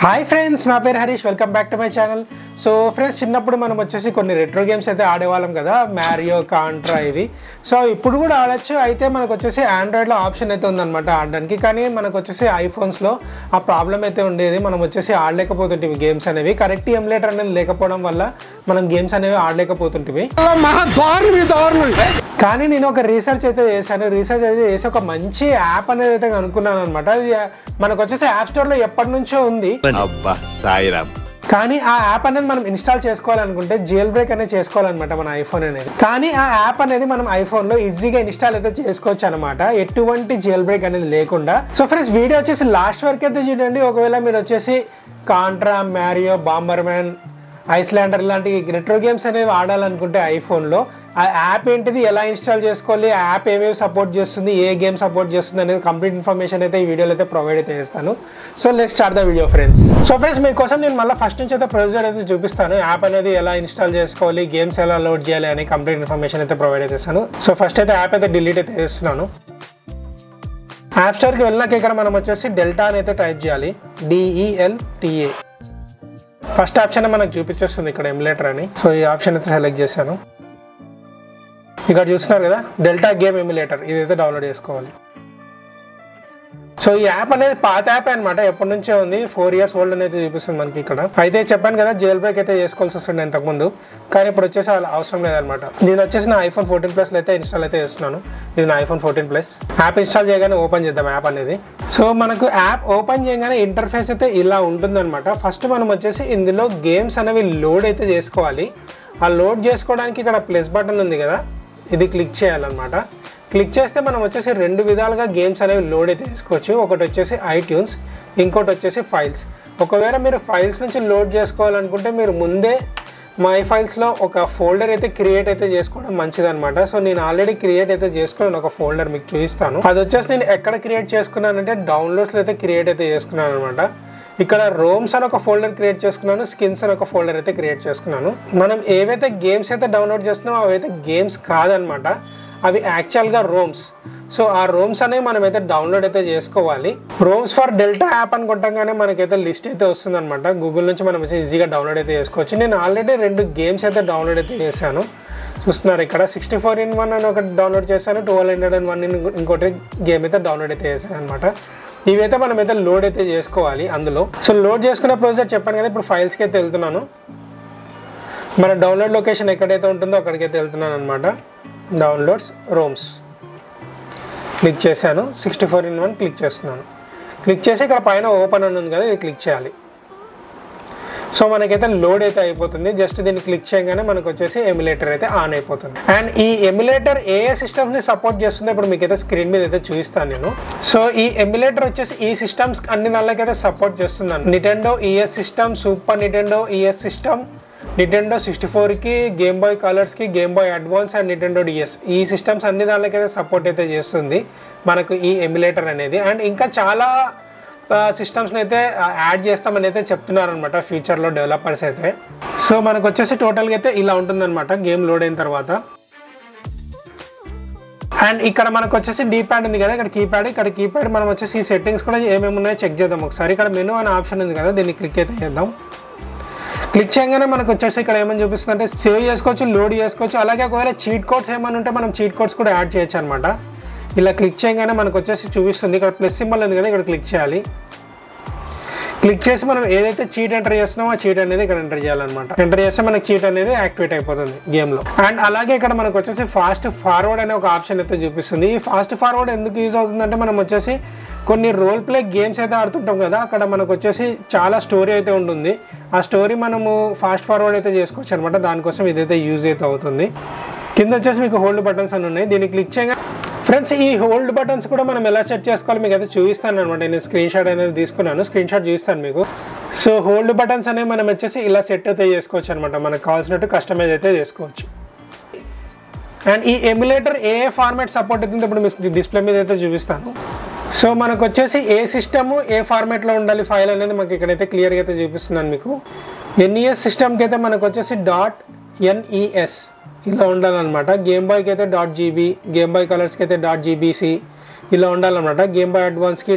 Hi friends, నా పేరు Harish. Welcome back to my channel. So friends, చిన్నప్పుడు మనం వచ్చేసి కొన్ని రెట్రో గేమ్స్ అయితే ఆడేవాళ్ళం కదా, మ్యారియో, కాంట్రా ఇవి. సో ఇప్పుడు కూడా ఆడచ్చు. అయితే మనకు వచ్చేసి ఆండ్రాయిడ్లో ఆప్షన్ అయితే ఉందన్నమాట ఆడడానికి. కానీ మనకు వచ్చేసి ఐఫోన్స్లో ఆ ప్రాబ్లం అయితే ఉండేది. మనం వచ్చేసి ఆడలేకపోతుంటివి గేమ్స్ అనేవి. కరెక్ట్ ఎమ్యులేటర్ అనేది లేకపోవడం వల్ల మనం గేమ్స్ అనేవి ఆడలేకపోతుంటివి. కానీ నేను ఒక రీసెర్చ్ అయితే చేశాను. రీసెర్చ్ అయితే చేసి ఒక మంచి యాప్ అనేది అయితే కనుక్కున్నాను అనమాట. అది మనకు వచ్చేసి యాప్ స్టోర్లో ఎప్పటి నుంచో ఉంది. కానీ ఆ యాప్ అనేది మనం ఇన్స్టాల్ చేసుకోవాలనుకుంటే జేల్ బ్రేక్ అనేది చేసుకోవాలన్నమాట మన ఐఫోన్ అనేది. కానీ ఆ యాప్ అనేది మనం ఐఫోన్లో ఈజీగా ఇన్స్టాల్ అయితే చేసుకోవచ్చు అనమాట, ఎటువంటి జేల్ బ్రేక్ అనేది లేకుండా. సో ఫ్రెండ్స్, వీడియో వచ్చేసి లాస్ట్ వరకు అయితే చూడండి. ఒకవేళ మీరు వచ్చేసి కాంట్రా, మ్యారియో, బాంబర్ మ్యాన్, ఐస్లాండర్ ఇలాంటి రెట్రో గేమ్స్ అనేవి ఆడాలనుకుంటే ఐఫోన్లో ఆ యాప్ ఏంటిది, ఎలా ఇన్స్టాల్ చేసుకోవాలి, ఆ యాప్ ఏమేమి సపోర్ట్ చేస్తుంది, ఏ గేమ్ సపోర్ట్ చేస్తుంది అనేది కంప్లీట్ ఇన్ఫర్మేషన్ అయితే ఈ వీడియోలో అయితే ప్రొవైడ్ అయితే చేస్తాను. So let's start the video friends. So friends, మీకోసం నేను మళ్ళీ ఫస్ట్ నుంచి అయితే ప్రొసీజర్ అయితే చూపిస్తాను. యాప్ అనేది ఎలా ఇన్స్టాల్ చేసుకోవాలి, గేమ్స్ ఎలా లోడ్ చేయాలి అని కంప్లీట్ ఇన్ఫర్మేషన్ అయితే ప్రొవైడ్ అయితే చేస్తాను. సో ఫస్ట్ అయితే యాప్ అయితే డిలీట్ అయితే చేస్తున్నాను. యాప్ స్టోర్కి వెళ్ళినాక ఇక్కడ మనం వచ్చేసి డెల్టా అని అయితే టైప్ చేయాలి, DELTA. ఫస్ట్ ఆప్షన్ మనకు చూపించేస్తుంది ఇక్కడ ఎమ్యులేటర్ అని. సో ఈ ఆప్షన్ అయితే సెలెక్ట్ చేశాను. ఇక్కడ చూస్తున్నారు కదా, డెల్టా గేమ్ ఎమ్యులేటర్, ఇదైతే డౌన్లోడ్ చేసుకోవాలి. సో ఈ యాప్ అనేది పాత యాప్ అనమాట, ఎప్పటి నుంచే ఉంది, 4 years ఓల్డ్ అనేది చూపిస్తుంది మనకి ఇక్కడ. అయితే చెప్పాను కదా, జేల్ బ్రేక్ అయితే చేసుకోవాల్సి వస్తుంది ఇంతకుముందు, కానీ ఇప్పుడు వచ్చేసి అవసరం లేదనమాట. నేను వచ్చేసి నా iPhone 14 Plus అయితే ఇన్స్టాల్ అయితే చేస్తున్నాను. ఇది నా iPhone 14 Plus. యాప్ ఇన్స్టాల్ చేయగానే ఓపెన్ చేద్దాం యాప్ అనేది. సో మనకు యాప్ ఓపెన్ చేయగానే ఇంటర్ఫేస్ అయితే ఇలా ఉంటుందన్నమాట. ఫస్ట్ మనం వచ్చేసి ఇందులో గేమ్స్ అనేవి లోడ్ అయితే చేసుకోవాలి. ఆ లోడ్ చేసుకోవడానికి ఇక్కడ ప్లస్ బటన్ ఉంది కదా, ఇది క్లిక్ చేయాలన్నమాట. క్లిక్ చేస్తే మనం వచ్చేసి 2 విధాలుగా గేమ్స్ అనేవి లోడ్ అయితే చేసుకోవచ్చు. ఒకటి వచ్చేసి ఐట్యూన్స్, ఇంకోటి వచ్చేసి ఫైల్స్. ఒకవేళ మీరు ఫైల్స్ నుంచి లోడ్ చేసుకోవాలనుకుంటే మీరు ముందే మై ఫైల్స్లో ఒక ఫోల్డర్ అయితే క్రియేట్ అయితే చేసుకోవడం మంచిదన్నమాట. సో నేను ఆల్రెడీ క్రియేట్ అయితే చేసుకున్నాను ఒక ఫోల్డర్, మీకు చూపిస్తాను. అది వచ్చేసి నేను ఎక్కడ క్రియేట్ చేసుకున్నానంటే డౌన్లోడ్స్లో అయితే క్రియేట్ అయితే చేసుకున్నాను అనమాట. ఇక్కడ రోమ్స్ అని ఒక ఫోల్డర్ క్రియేట్ చేసుకున్నాను, స్కిన్స్ అని ఒక ఫోల్డర్ అయితే క్రియేట్ చేసుకున్నాను. మనం ఏవైతే గేమ్స్ అయితే డౌన్లోడ్ చేస్తున్నామో అవైతే గేమ్స్ కాదనమాట, అవి యాక్చువల్గా రోమ్స్. సో ఆ రోమ్స్ అనేవి మనం అయితే డౌన్లోడ్ అయితే చేసుకోవాలి. రోమ్స్ ఫర్ డెల్టా యాప్ అని కొట్టంగానే మనకైతే లిస్ట్ అయితే వస్తుంది అనమాట. గూగుల్ నుంచి మనం ఈజీగా డౌన్లోడ్ అయితే చేసుకోవచ్చు. నేను ఆల్రెడీ 2 గేమ్స్ అయితే డౌన్లోడ్ అయితే చేశాను. చూస్తున్నారు ఇక్కడ 64:1 అని ఒకటి డౌన్లోడ్ చేశాను, 1201 ఇంకోటి గేమ్ అయితే డౌన్లోడ్ అయితే చేశాను అనమాట. ఇవైతే మనం అయితే లోడ్ అయితే చేసుకోవాలి అందులో. సో లోడ్ చేసుకునే ప్రొసీజర్ చెప్పాను కదా, ఇప్పుడు ఫైల్స్కి అయితే వెళ్తున్నాను. మన డౌన్లోడ్ లొకేషన్ ఎక్కడైతే ఉంటుందో అక్కడికైతే వెళ్తున్నాను అనమాట. డౌన్లోడ్స్, రోమ్స్ క్లిక్ చేశాను, 64:1 క్లిక్ చేస్తున్నాను. క్లిక్ చేసి ఇక్కడ పైన ఓపెన్ అని ఉంది కదా, ఇది క్లిక్ చేయాలి. సో మనకైతే లోడ్ అయితే అయిపోతుంది. జస్ట్ దీన్ని క్లిక్ చేయగానే మనకు వచ్చేసి ఎమ్యులేటర్ అయితే ఆన్ అయిపోతుంది. అండ్ ఈ ఎమ్యులేటర్ ఏ సిస్టమ్స్ని సపోర్ట్ చేస్తుందో ఇప్పుడు మీకైతే స్క్రీన్ మీద అయితే చూపిస్తాను నేను. సో ఈ ఎమ్యులేటర్ వచ్చేసి ఈ సిస్టమ్స్ అన్ని దానికైతే సపోర్ట్ చేస్తున్నాను. Nintendo ES system, super Nintendo ES system, Nintendo 64కి, గేమ్ బాయ్ కలర్స్కి, game boy advance and Nintendo DS, ఈ సిస్టమ్స్ అన్ని దానికైతే సపోర్ట్ అయితే చేస్తుంది మనకు ఈ ఎమ్యులేటర్ అనేది. అండ్ ఇంకా చాలా సిస్టమ్స్ని అయితే యాడ్ చేస్తామని అయితే చెప్తున్నారు అనమాట ఫ్యూచర్లో డెవలపర్స్ అయితే. సో మనకు వచ్చేసి టోటల్గా అయితే ఇలా ఉంటుందన్నమాట గేమ్ లోడ్ అయిన తర్వాత. అండ్ ఇక్కడ మనకు వచ్చేసి D-pad ఉంది కదా, ఇక్కడ కీప్యాడ్ మనం వచ్చేసి ఈ సెట్టింగ్స్ కూడా ఏమేమి ఉన్నాయో చెక్ చేద్దాం ఒకసారి. ఇక్కడ మెనూ అనే ఆప్షన్ ఉంది కదా, దీన్ని క్లిక్ అయితే చేద్దాం. క్లిక్ చేయగానే మనకు వచ్చేసి ఇక్కడ ఏమని చూపిస్తుంది అంటే సేవ్ చేసుకోవచ్చు, లోడ్ చేసుకోవచ్చు. అలాగే ఒకవేళ చీట్ కోడ్స్ ఏమైనా ఉంటే మనం చీట్ కోడ్స్ కూడా యాడ్ చేయొచ్చు అనమాట. ఇలా క్లిక్ చేయగానే మనకు వచ్చేసి చూపిస్తుంది, ఇక్కడ ప్లస్ సింబల్ ఉంది కదా, ఇక్కడ క్లిక్ చేయాలి. క్లిక్ చేసి మనం ఏదైతే చీట్ ఎంటర్ చేస్తున్నామో ఆ చీట్ అనేది ఇక్కడ ఎంటర్ చేయాలన్నమాట. ఎంటర్ చేస్తే మనకి చీట్ అనేది యాక్టివేట్ అయిపోతుంది గేమ్లో. అండ్ అలాగే ఇక్కడ మనకు వచ్చేసి ఫాస్ట్ ఫార్వర్డ్ అనే ఒక ఆప్షన్ అయితే చూపిస్తుంది. ఈ ఫాస్ట్ ఫార్వర్డ్ ఎందుకు యూజ్ అవుతుందంటే మనం వచ్చేసి కొన్ని రోల్ ప్లే గేమ్స్ అయితే ఆడుతుంటాం కదా, అక్కడ మనకు వచ్చేసి చాలా స్టోరీ అయితే ఉంటుంది. ఆ స్టోరీ మనము ఫాస్ట్ ఫార్వర్డ్ అయితే చేసుకోవచ్చు అనమాట. దానికోసం ఇదైతే యూజ్ అయితే అవుతుంది. కింద వచ్చేసి మీకు హోల్డ్ బటన్స్ అని ఉన్నాయి, దీన్ని క్లిక్ చేయగా ఫ్రెండ్స్ ఈ హోల్డ్ బటన్స్ కూడా మనం ఎలా సెట్ చేసుకోవాలి మీకు అయితే చూపిస్తాను అనమాట. నేను స్క్రీన్ షాట్ అనేది తీసుకున్నాను, స్క్రీన్ షాట్ చూపిస్తాను మీకు. సో హోల్డ్ బటన్స్ అనేవి మనం వచ్చేసి ఇలా సెట్ అయితే చేసుకోవచ్చు అనమాట, మనకు కావాల్సినట్టు కస్టమైజ్ అయితే చేసుకోవచ్చు. అండ్ ఈ ఎమ్యులేటర్ ఏ ఫార్మాట్ సపోర్ట్ అవుతుందో ఇప్పుడు మీకు డిస్ప్లే మీద అయితే చూపిస్తాను. సో మనకు వచ్చేసి ఏ సిస్టము ఏ ఫార్మాట్లో ఉండాలి ఫైల్ అనేది మాకు ఇక్కడైతే క్లియర్గా అయితే చూపిస్తున్నాను మీకు. NES సిస్టమ్కి అయితే మనకు వచ్చేసి .NES ఇలా ఉండాలన్నమాట. గేమ్ బాయ్కి అయితే .GB, గేమ్ బాయ్ కలర్స్కి అయితే .GBC ఇలా ఉండాలన్నమాట. గేమ్ బాయ్ అడ్వాన్స్కి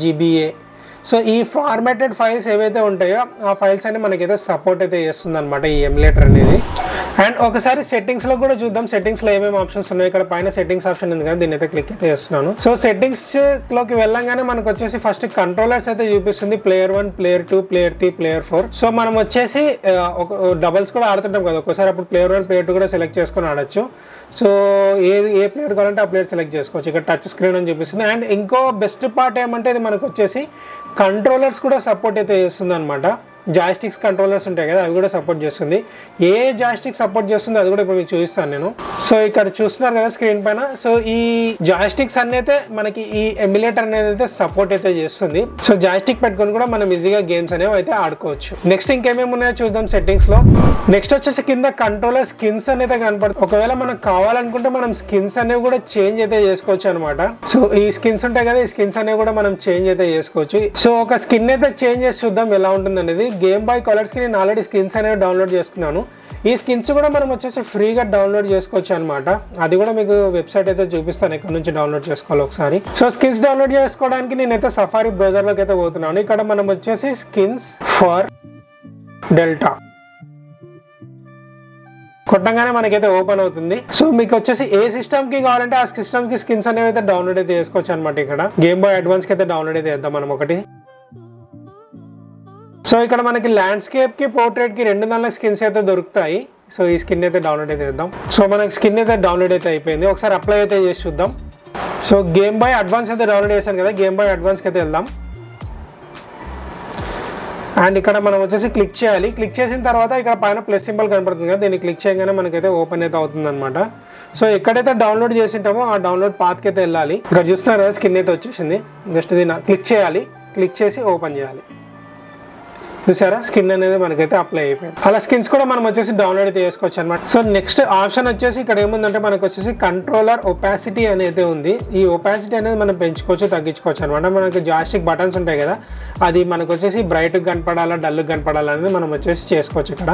.GBA. సో ఈ ఫార్మాటెడ్ ఫైల్స్ ఏవైతే ఉంటాయో ఆ ఫైల్స్ అన్ని మనకైతే సపోర్ట్ అయితే చేస్తుంది అనమాట ఈ ఎమ్యులేటర్ అనేది. అండ్ ఒకసారి సెట్టింగ్స్లో కూడా చూద్దాం, సెట్టింగ్స్లో ఏమేమి ఆప్షన్స్ ఉన్నాయి. ఇక్కడ పైన సెట్టింగ్స్ ఆప్షన్ ఉంది కదా, దీన్ని అయితే క్లిక్ అయితే చేస్తున్నాను. సో సెట్టింగ్స్లోకి వెళ్ళంగానే మనకు వచ్చేసి ఫస్ట్ కంట్రోలర్స్ అయితే చూపిస్తుంది, player 1, player 2, player 3, player 4. So మనం వచ్చేసి డబల్స్ కూడా ఆడుతుంటాం కదా ఒక్కోసారి, అప్పుడు ప్లేయర్ 1, ప్లేయర్ 2 కూడా సెలెక్ట్ చేసుకొని ఆడొచ్చు. సో ఏ ప్లేయర్ కావాలంటే ఆ ప్లేయర్ సెలెక్ట్ చేసుకోవచ్చు. ఇక్కడ టచ్ స్క్రీన్ అని చూపిస్తుంది. అండ్ ఇంకో బెస్ట్ పార్ట్ ఏమంటే ఇది మనకు వచ్చేసి కంట్రోలర్స్ కూడా సపోర్ట్ అయితే చేస్తుంది అనమాట. జాయ్స్టిక్స్ కంట్రోలర్స్ ఉంటాయి కదా, అవి కూడా సపోర్ట్ చేస్తుంది. ఏ జాయ్స్టిక్ సపోర్ట్ చేస్తుందో అది కూడా ఇప్పుడు మీకు చూపిస్తాను నేను. సో ఇక్కడ చూస్తున్నారు కదా స్క్రీన్ పైన, సో ఈ జాయ్స్టిక్స్ అన్ని అయితే మనకి ఈ ఎమ్యులేటర్ అనేది అయితే సపోర్ట్ అయితే చేస్తుంది. సో జాయ్స్టిక్ పెట్టుకొని కూడా మనం ఈజీగా గేమ్స్ అనేవి అయితే ఆడుకోవచ్చు. నెక్స్ట్ ఇంకేమేమి ఉన్నాయో చూద్దాం సెట్టింగ్స్ లో. నెక్స్ట్ వచ్చేసి కింద కంట్రోలర్ స్కిన్స్ అనేది కనపడుతుంది. ఒకవేళ మనకు కావాలనుకుంటే మనం స్కిన్స్ అనేవి కూడా చేంజ్ అయితే చేసుకోవచ్చు అనమాట. సో ఈ స్కిన్స్ ఉంటాయి కదా, ఈ స్కిన్స్ అనేవి కూడా మనం చేంజ్ అయితే చేసుకోవచ్చు. సో ఒక స్కిన్ అయితే చేంజ్ చేసి చూద్దాం ఎలా ఉంటుంది అనేది. గేమ్ బాయ్ కలర్స్ కి నేను ఆల్రెడీ స్కిన్స్ అనేవి డౌన్లోడ్ చేసుకున్నాను. ఈ స్కిన్స్ కూడా మనం వచ్చేసి ఫ్రీగా డౌన్లోడ్ చేసుకోవచ్చు అనమాట. అది కూడా మీకు వెబ్సైట్ అయితే చూపిస్తాను ఎక్కడ నుంచి డౌన్లోడ్ చేసుకోవాలి ఒకసారి. సో స్కిన్స్ డౌన్లోడ్ చేసుకోవడానికి నేనైతే సఫారీ బ్రౌజర్లోకి అయితే పోతున్నాను. ఇక్కడ మనం వచ్చేసి స్కిన్స్ ఫర్ డెల్టా కొట్టంగానే మనకైతే ఓపెన్ అవుతుంది. సో మీకు వచ్చేసి ఏ సిస్టమ్ కి కావాలంటే ఆ సిస్టమ్ కి స్కిన్స్ అనేవి అయితే డౌన్లోడ్ అయితే చేసుకోవచ్చు అనమాట. ఇక్కడ గేమ్ బాయ్ అడ్వాన్స్ కి అయితే డౌన్లోడ్ అయితే చేద్దాం మనం ఒకటి. సో ఇక్కడ మనకి ల్యాండ్స్కేప్ కి పోర్ట్రేట్ కి 2 దానిలో స్కిన్స్ అయితే దొరుకుతాయి. సో ఈ స్కిన్ అయితే డౌన్లోడ్ అయితే చేద్దాం. సో మనకి స్కిన్ అయితే డౌన్లోడ్ అయితే అయిపోయింది. ఒకసారి అప్లై అయితే చేసి చూద్దాం. సో గేమ్ బాయ్ అడ్వాన్స్ అయితే డౌన్లోడ్ చేశాను కదా, గేమ్ బాయ్ అడ్వాన్స్కి అయితే వెళ్దాం. అండ్ ఇక్కడ మనం వచ్చేసి క్లిక్ చేయాలి. క్లిక్ చేసిన తర్వాత ఇక్కడ పైన ప్లస్ సింబల్ కనపడుతుంది కదా, దీన్ని క్లిక్ చేయగానే మనకైతే ఓపెన్ అయితే అవుతుంది అనమాట. సో ఎక్కడైతే డౌన్లోడ్ చేసింటామో ఆ డౌన్లోడ్ పాత్కి అయితే వెళ్ళాలి. ఇక్కడ చూస్తున్నారు కదా స్కిన్ అయితే వచ్చేసింది. జస్ట్ దీన్ని క్లిక్ చేయాలి, క్లిక్ చేసి ఓపెన్ చేయాలి. చూసారా స్కిన్ అనేది మనకైతే అప్లై అయిపోయింది. అలా స్కిన్స్ కూడా మనం వచ్చేసి డౌన్లోడ్ అయితే చేసుకోవచ్చు అనమాట. సో నెక్స్ట్ ఆప్షన్ వచ్చేసి ఇక్కడ ఏముందంటే మనకు వచ్చేసి కంట్రోలర్ ఒపాసిటీ అనేది ఉంది. ఈ ఒపాసిటీ అనేది మనం పెంచుకోవచ్చు, తగ్గించుకోవచ్చు అనమాట. మనకి జాయ్స్టిక్ బటన్స్ ఉంటాయి కదా, అది మనకు వచ్చేసి బ్రైట్గా కనపడాలా, డల్గా కనపడాలా అనేది మనం వచ్చేసి చేసుకోవచ్చు ఇక్కడ.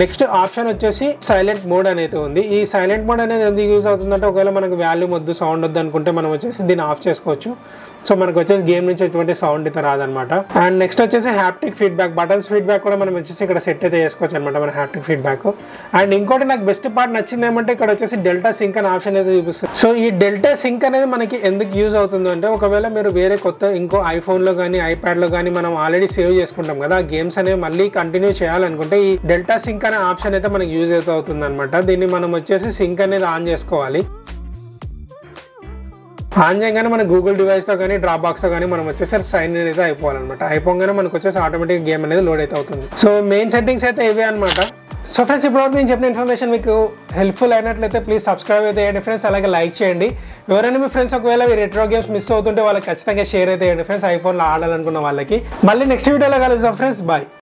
నెక్స్ట్ ఆప్షన్ వచ్చేసి సైలెంట్ మోడ్ అనేది ఉంది. ఈ సైలెంట్ మోడ్ అనేది ఎందుకు యూజ్ అవుతుందంటే ఒకవేళ మనకు వాల్యూమ్ వద్దు, సౌండ్ వద్దు అనుకుంటే మనం వచ్చేసి దీన్ని ఆఫ్ చేసుకోవచ్చు. సో మనకు వచ్చేసి గేమ్ నుంచి ఎటువంటి సౌండ్ అయితే రాదనమాట. అండ్ నెక్స్ట్ వచ్చేసి హ్యాప్టిక్ ఫీడ్బ్యాక్, బటన్స్ ఫీడ్బ్యాక్ కూడా మనం వచ్చేసి ఇక్కడ సెట్ అయితే చేసుకోవచ్చు అనమాట మన హ్యాప్టిక్ ఫీడ్బ్యాక్. అండ్ ఇంకోటి నాకు బెస్ట్ పార్ట్ నచ్చింది ఏమంటే ఇక్కడ వచ్చేసి డెల్టా సింక్ అనే ఆప్షన్ అయితే చూపిస్తుంది. సో ఈ డెల్టా సింక్ అనేది మనకి ఎందుకు యూజ్ అవుతుంది అంటే ఒకవేళ మీరు వేరే కొత్త ఇంకో ఐఫోన్లో కానీ ఐప్యాడ్లో కానీ మనం ఆల్రెడీ సేవ్ చేసుకుంటాం కదా, ఆ గేమ్స్ అనేవి మళ్ళీ కంటిన్యూ చేయాలనుకుంటే ఈ డెల్టా సింక్ అనే ఆప్షన్ అయితే మనకి యూజ్ అయితే అవుతుంది అనమాట. దీన్ని మనం వచ్చేసి సింక్ అనేది ఆన్ చేసుకోవాలి. ఆన్ చేయగానే మన గూగుల్ డివైస్తో కానీ డ్రాప్ బాక్స్తో కానీ మనం వచ్చేసి సైన్ ఇన్ అయితే అయిపోవాలన్నమాట. అయిపోగానే మనకు వచ్చేసి ఆటోమేటిక్ గేమ్ అనేది లోడ్ అయితే అవుతుంది. సో మెయిన్ సెట్టింగ్స్ అయితే ఇవే అనమాట. సో ఫ్రెండ్స్ ఇప్పటివరకు నేను చెప్పిన ఇన్ఫర్మేషన్ మీకు హెల్ప్ఫుల్ అయినట్లయితే ప్లీజ్ సబ్స్క్రైబ్ అయితే చేయండి ఫ్రెండ్స్, అలాగే లైక్ చేయండి. ఎవరైనా మీ ఫ్రెండ్స్ ఒకవేళ ఈ రెట్రో గేమ్స్ మిస్ అవుతుంటే వాళ్ళకి ఖచ్చితంగా షేర్ అయితే చేయండి ఫ్రెండ్స్, ఐఫోన్లో ఆడాలనుకున్న వాళ్ళకి. మళ్ళీ నెక్స్ట్ వీడియోలో కలుద్దాం ఫ్రెండ్స్, బాయ్.